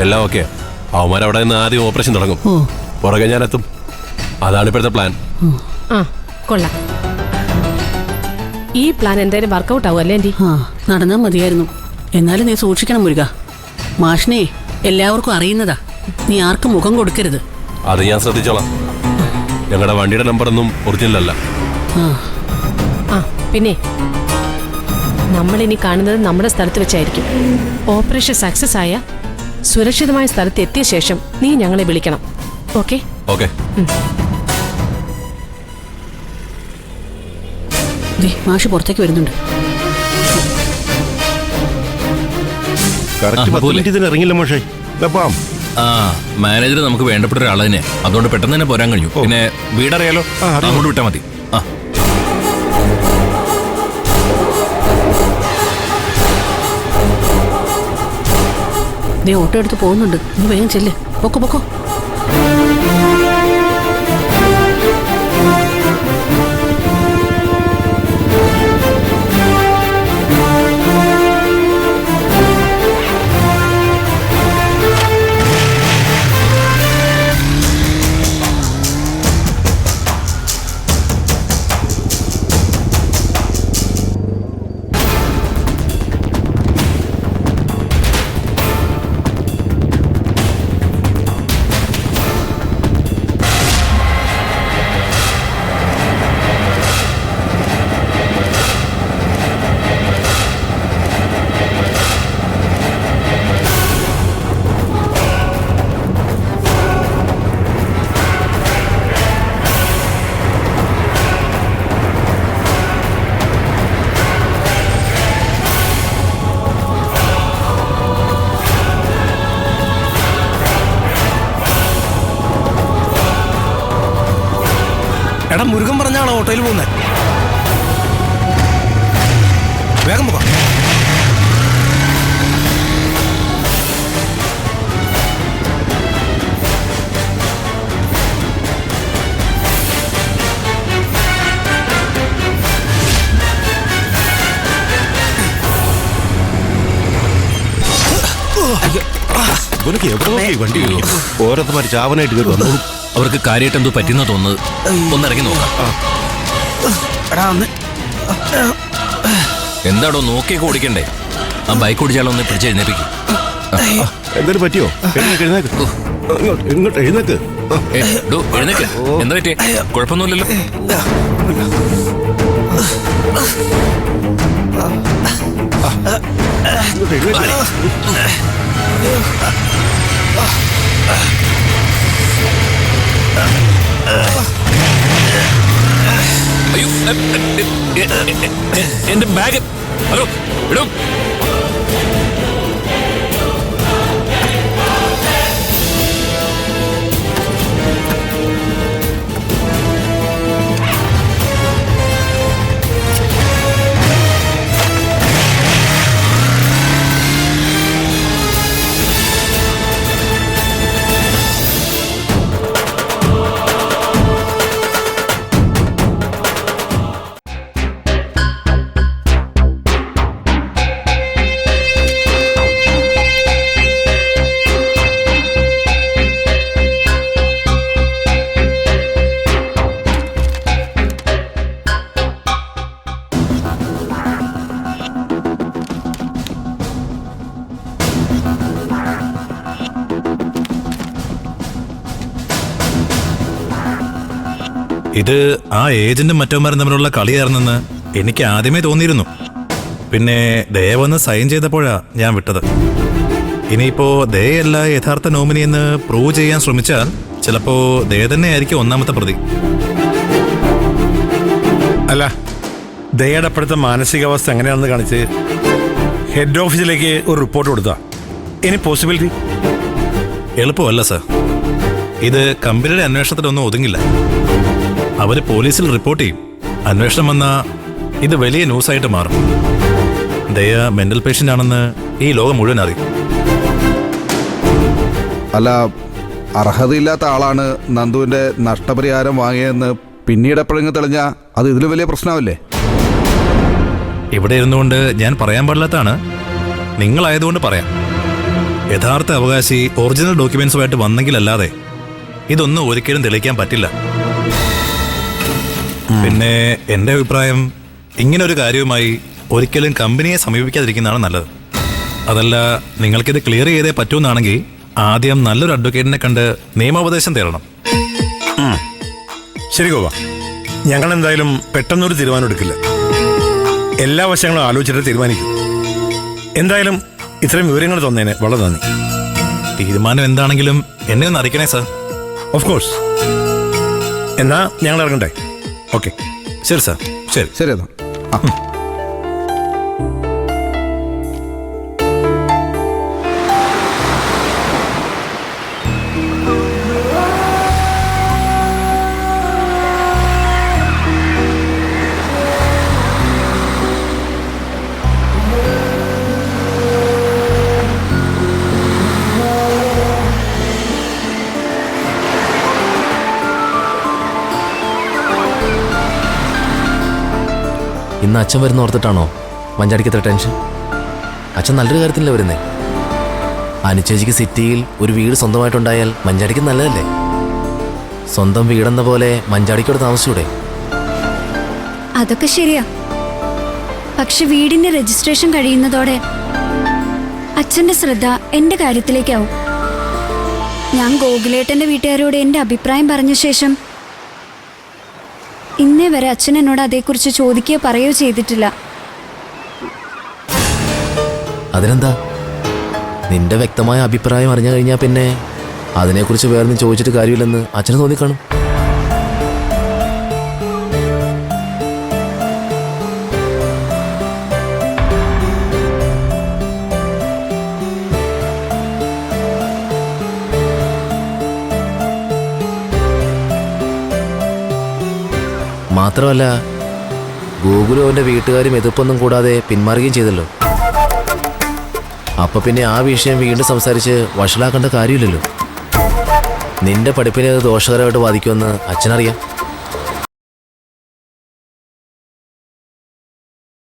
എല്ലാം ഓക്കെ. അവന്മാരവിടെ നിന്ന് ആദ്യം ഓപ്പറേഷൻ തുടങ്ങും. പുറകെ ഞാനെത്തും. അതാണ് ഇപ്പോഴത്തെ പ്ലാൻ. ആ കൊള്ളാം. ഈ പ്ലാൻ എന്തായാലും വർക്കൗട്ട് ആവും അല്ലേ ആന്റി? നടന്നാൽ മതിയായിരുന്നു. എന്നാലും നീ സൂക്ഷിക്കണം മുരുക. മാഷിനെ എല്ലാവർക്കും അറിയുന്നതാ. നീ ആർക്കും മുഖം കൊടുക്കരുത്. അത് ഞാൻ ശ്രദ്ധിച്ചോളാം. ഞങ്ങളുടെ വണ്ടിയുടെ നമ്പറൊന്നും ഒറിജിനൽ അല്ല. ആ പിന്നെ നമ്മളിനി കാണുന്നത് നമ്മുടെ സ്ഥലത്ത് വെച്ചായിരിക്കും. ഓപ്പറേഷൻ സക്സസ് ആയ സുരക്ഷിതമായ സ്ഥലത്ത് എത്തിയ ശേഷം നീ ഞങ്ങളെ വിളിക്കണം. ഓക്കെ? ഓക്കെ. മാഷ് പുറത്തേക്ക് വരുന്നുണ്ട്. ഇറങ്ങില്ല മോശേ. മാനേജർ നമുക്ക് വേണ്ടപ്പെട്ട ഒരാൾ തന്നെ, അതുകൊണ്ട് പെട്ടെന്ന് തന്നെ പോരാൻ കഴിഞ്ഞു. പിന്നെ വീടറിയാലോ, അങ്ങോട്ട് വിട്ടാൽ മതി. നീ ഓട്ടോ എടുത്ത് പോകുന്നുണ്ട്. നീ വേഗം ചെല്ല്. പൊക്കോ പൊക്കോ. എടാ മുരുകൻ പറഞ്ഞാണോ ഓട്ടോയിൽ പോകുന്നത്? വേഗം പോകാം. വണ്ടി ഓരോരുത്തർ ചാവനായിട്ട് കയറി വന്നു. അവർക്ക് കാര്യമായിട്ട് എന്തോ പറ്റുന്ന തോന്നുന്നത്. ഒന്നിറങ്ങി നോക്കാം. എന്താടോ നോക്കിയൊക്കെ ഓടിക്കണ്ടേ? ആ ബൈക്ക് ഓടിച്ചാലോ ഒന്ന് പിടിച്ചെഴുന്നേപ്പിക്കും. എന്തായാലും പറ്റിയോ? ഇങ്ങോട്ട് എഴുന്നേക്ക്. എഴുന്നേക്ക്. എന്താ പറ്റിയേ? കുഴപ്പമൊന്നുമില്ലല്ലോ. അയ്യോ, എന്റെ ബാഗ്. ഹലോ ഇടും. ഇത് ആ ഏജന്റും മറ്റവന്മാരും തമ്മിലുള്ള കളിയായിരുന്നെന്ന് എനിക്ക് ആദ്യമേ തോന്നിയിരുന്നു. പിന്നെ ദയ വന്ന് സൈൻ ചെയ്തപ്പോഴാ ഞാൻ വിട്ടത്. ഇനിയിപ്പോ ദയയല്ല യഥാർത്ഥ നോമിനി എന്ന് പ്രൂവ് ചെയ്യാൻ ശ്രമിച്ചാൽ ചിലപ്പോ ദയ തന്നെയായിരിക്കും ഒന്നാമത്തെ പ്രതി. അല്ല, ദയയുടെ അപ്പോഴത്തെ മാനസികാവസ്ഥ എങ്ങനെയാണെന്ന് കാണിച്ച് ഹെഡ് ഓഫീസിലേക്ക് ഒരു റിപ്പോർട്ട് കൊടുത്താ ഇനി പോസിബിലിറ്റി എളുപ്പമല്ല സർ. ഇത് കമ്പനിയുടെ അന്വേഷണത്തിലൊന്നും ഒതുങ്ങില്ല. അവര് പോലീസിൽ റിപ്പോർട്ട് ചെയ്യും. അന്വേഷണം വന്നാ ഇത് വലിയ ന്യൂസായിട്ട് മാറും. ദയ മെന്റൽ പേഷ്യന്റ് ആണെന്ന് ഈ ലോകം മുഴുവൻ അറിയും. അല്ല, അർഹതയില്ലാത്ത ആളാണ് നന്ദുവിന്റെ നഷ്ടപരിഹാരം വാങ്ങിയതെന്ന് പിന്നീട് എപ്പോഴെങ്കിലും തെളിഞ്ഞാൽ അത് ഇതിലും വലിയ പ്രശ്നമല്ലേ? ഇവിടെ ഇരുന്നുകൊണ്ട് ഞാൻ പറയാൻ പാടില്ലാത്താണ്. നിങ്ങളായതുകൊണ്ട് പറയാം. യഥാർത്ഥ അവകാശി ഒറിജിനൽ ഡോക്യുമെന്റ്സുമായിട്ട് വന്നെങ്കിലല്ലാതെ ഇതൊന്നും ഒരിക്കലും തെളിയിക്കാൻ പറ്റില്ല. പിന്നെ എൻ്റെ അഭിപ്രായം, ഇങ്ങനെ ഒരു കാര്യവുമായി ഒരിക്കലും കമ്പനിയെ സമീപിക്കാതിരിക്കുന്നതാണ് നല്ലത്. അതല്ല, നിങ്ങൾക്കിത് ക്ലിയർ ചെയ്തേ പറ്റൂന്നാണെങ്കിൽ ആദ്യം നല്ലൊരു അഡ്വക്കേറ്റിനെ കണ്ട് നിയമോപദേശം തേടണം. ശരി ഗോപ, ഞങ്ങൾ എന്തായാലും പെട്ടെന്നൊരു തീരുമാനം എടുക്കില്ല. എല്ലാ വശങ്ങളും ആലോചിച്ചിട്ട് തീരുമാനിക്കും. എന്തായാലും ഇത്രയും വിവരങ്ങൾ തന്നതിന് വളരെ നന്ദി. തീരുമാനം എന്താണെങ്കിലും എന്നെ ഒന്ന് അറിയിക്കണേ സാർ. Of course. എന്നാ ഞങ്ങൾ ഇറങ്ങണ്ടേ? ഓക്കെ. ശരി സാർ. ശരി. ശരി എന്നാ. ഇന്ന് അച്ഛൻ വരുന്ന ഓർത്തിട്ടാണോ മഞ്ചാടിക്ക് എത്ര ടെൻഷൻ? അച്ഛൻ നല്ലൊരു കാര്യത്തിലല്ലേ വരുന്നേ. അനുചേച്ചിക്ക് സിറ്റിയിൽ ഒരു വീട് സ്വന്തമായിട്ടുണ്ടായാൽ മഞ്ചാടിക്ക് നല്ലതല്ലേ? സ്വന്തം വീടെന്ന പോലെ മഞ്ചാടിക്കോട് താമസിച്ചൂടെ? അതൊക്കെ ശരിയാ. പക്ഷെ വീടിന്റെ രജിസ്ട്രേഷൻ കഴിയുന്നതോടെ അച്ഛന്റെ ശ്രദ്ധ എന്റെ കാര്യത്തിലേക്കാവും. ഞാൻ ഗോകുലേട്ടന്റെ വീട്ടുകാരോട് എന്റെ അഭിപ്രായം പറഞ്ഞ ശേഷം ഇന്നേ വരെ അച്ഛൻ എന്നോട് അതേക്കുറിച്ച് ചോദിക്കുകയോ പറയുകയോ ചെയ്തിട്ടില്ല. അതിനെന്താ? നിന്റെ വ്യക്തമായ അഭിപ്രായം അറിഞ്ഞു കഴിഞ്ഞാൽ പിന്നെ അതിനെക്കുറിച്ച് വേറെ ചോദിച്ചിട്ട് കാര്യമില്ലെന്ന് അച്ഛന് തോന്നിക്കാണും. മാത്രമല്ല, ഗോകുലും അവൻ്റെ വീട്ടുകാരും എതിർപ്പൊന്നും കൂടാതെ പിന്മാറുകയും ചെയ്തല്ലോ. അപ്പൊ പിന്നെ ആ വിഷയം വീണ്ടും സംസാരിച്ച് വഷളാക്കേണ്ട കാര്യമില്ലല്ലോ. നിന്റെ പഠിപ്പിനെ അത് ദോഷകരമായിട്ട് ബാധിക്കുമെന്ന് അച്ഛനറിയാം.